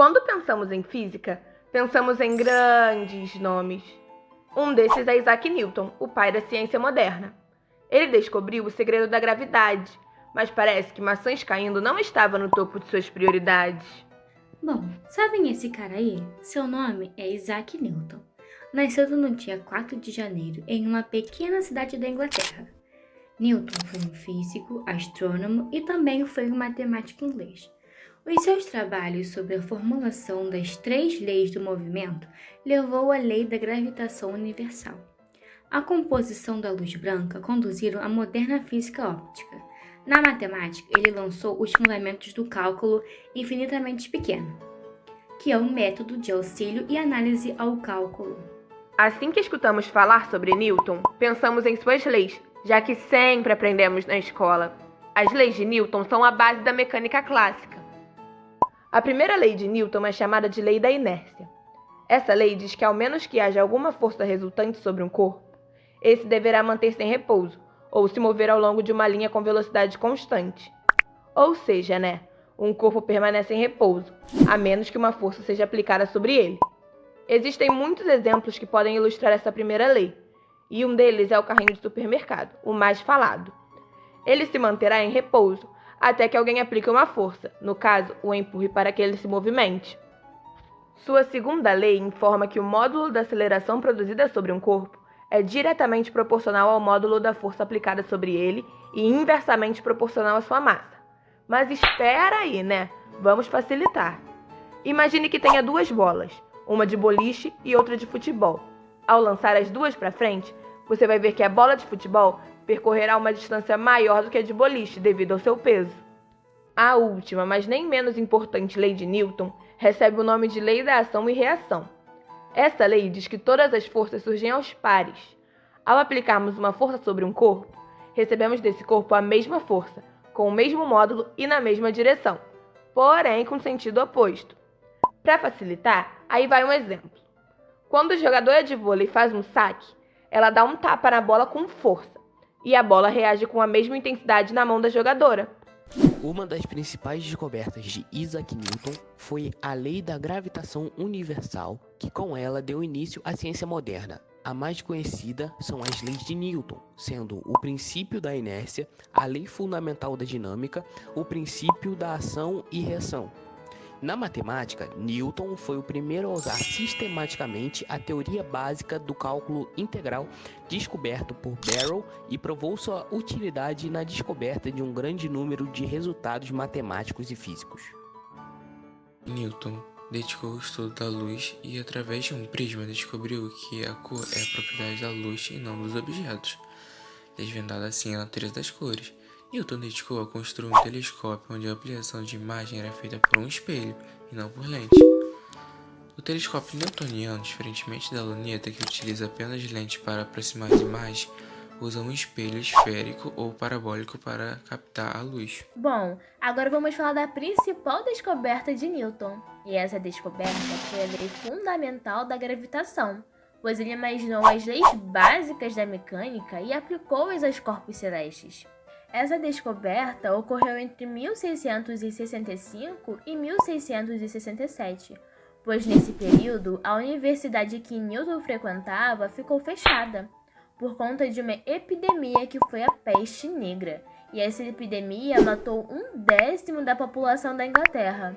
Quando pensamos em física, pensamos em grandes nomes. Um desses é Isaac Newton, o pai da ciência moderna. Ele descobriu o segredo da gravidade, mas parece que maçãs caindo não estava no topo de suas prioridades. Bom, sabem esse cara aí? Seu nome é Isaac Newton. Nasceu no dia 4 de janeiro em uma pequena cidade da Inglaterra. Newton foi um físico, astrônomo e também foi um matemático inglês. Os seus trabalhos sobre a formulação das 3 leis do movimento levou à lei da gravitação universal. A composição da luz branca conduziram à moderna física óptica. Na matemática, ele lançou os fundamentos do cálculo infinitamente pequeno, que é um método de auxílio e análise ao cálculo. Assim que escutamos falar sobre Newton, pensamos em suas leis, já que sempre aprendemos na escola. As leis de Newton são a base da mecânica clássica. A primeira lei de Newton é chamada de lei da inércia. Essa lei diz que ao menos que haja alguma força resultante sobre um corpo, esse deverá manter-se em repouso, ou se mover ao longo de uma linha com velocidade constante. Ou seja, um corpo permanece em repouso, a menos que uma força seja aplicada sobre ele. Existem muitos exemplos que podem ilustrar essa primeira lei, e um deles é o carrinho de supermercado, o mais falado. Ele se manterá em repouso até que alguém aplique uma força, no caso, o empurre para que ele se movimente. Sua segunda lei informa que o módulo da aceleração produzida sobre um corpo é diretamente proporcional ao módulo da força aplicada sobre ele e inversamente proporcional à sua massa. Mas espera aí, Vamos facilitar. Imagine que tenha 2 bolas, uma de boliche e outra de futebol. Ao lançar as duas para frente, você vai ver que a bola de futebol percorrerá uma distância maior do que a de boliche devido ao seu peso. A última, mas nem menos importante lei de Newton recebe o nome de lei da ação e reação. Essa lei diz que todas as forças surgem aos pares. Ao aplicarmos uma força sobre um corpo, recebemos desse corpo a mesma força, com o mesmo módulo e na mesma direção, porém com sentido oposto. Para facilitar, aí vai um exemplo. Quando a jogadora de vôlei faz um saque, ela dá um tapa na bola com força, e a bola reage com a mesma intensidade na mão da jogadora. Uma das principais descobertas de Isaac Newton foi a lei da gravitação universal, que com ela deu início à ciência moderna. A mais conhecida são as leis de Newton, sendo o princípio da inércia, a lei fundamental da dinâmica, o princípio da ação e reação. Na matemática, Newton foi o primeiro a usar sistematicamente a teoria básica do cálculo integral descoberto por Barrow e provou sua utilidade na descoberta de um grande número de resultados matemáticos e físicos. Newton dedicou ao estudo da luz e, através de um prisma, descobriu que a cor é a propriedade da luz e não dos objetos, desvendando assim a natureza das cores. Newton dedicou a construir um telescópio onde a ampliação de imagem era feita por um espelho e não por lente. O telescópio newtoniano, diferentemente da luneta que utiliza apenas lentes para aproximar as imagens, usa um espelho esférico ou parabólico para captar a luz. Bom, agora vamos falar da principal descoberta de Newton. E essa descoberta foi a lei fundamental da gravitação, pois ele imaginou as leis básicas da mecânica e aplicou-as aos corpos celestes. Essa descoberta ocorreu entre 1665 e 1667, pois nesse período a universidade que Newton frequentava ficou fechada, por conta de uma epidemia que foi a peste negra, e essa epidemia matou 1/10 da população da Inglaterra.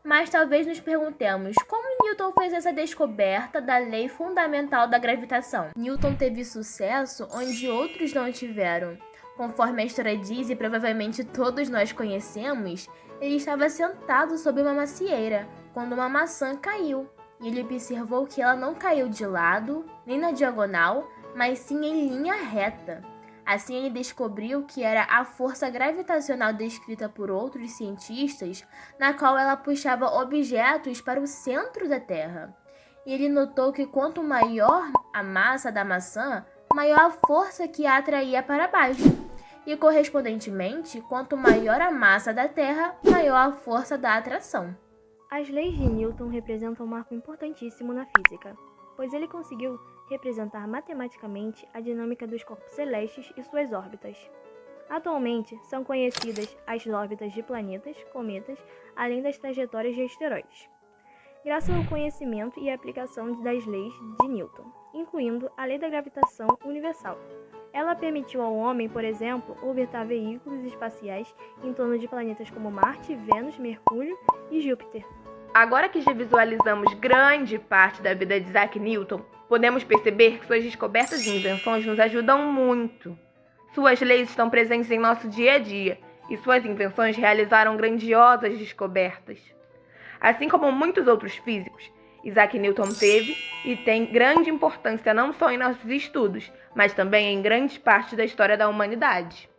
Mas talvez nos perguntemos, como Newton fez essa descoberta da lei fundamental da gravitação? Newton teve sucesso onde outros não tiveram. Conforme a história diz, e provavelmente todos nós conhecemos, ele estava sentado sob uma macieira, quando uma maçã caiu, e ele observou que ela não caiu de lado, nem na diagonal, mas sim em linha reta. Assim ele descobriu que era a força gravitacional descrita por outros cientistas, na qual ela puxava objetos para o centro da Terra. E ele notou que quanto maior a massa da maçã, maior a força que a atraía para baixo. E, correspondentemente, quanto maior a massa da Terra, maior a força da atração. As leis de Newton representam um marco importantíssimo na física, pois ele conseguiu representar matematicamente a dinâmica dos corpos celestes e suas órbitas. Atualmente, são conhecidas as órbitas de planetas, cometas, além das trajetórias de asteroides. graças ao conhecimento e aplicação das leis de Newton, incluindo a lei da gravitação universal. Ela permitiu ao homem, por exemplo, orbitar veículos espaciais em torno de planetas como Marte, Vênus, Mercúrio e Júpiter. Agora que já visualizamos grande parte da vida de Isaac Newton, podemos perceber que suas descobertas e invenções nos ajudam muito. Suas leis estão presentes em nosso dia a dia e suas invenções realizaram grandiosas descobertas. Assim como muitos outros físicos, Isaac Newton teve e tem grande importância não só em nossos estudos, mas também em grandes partes da história da humanidade.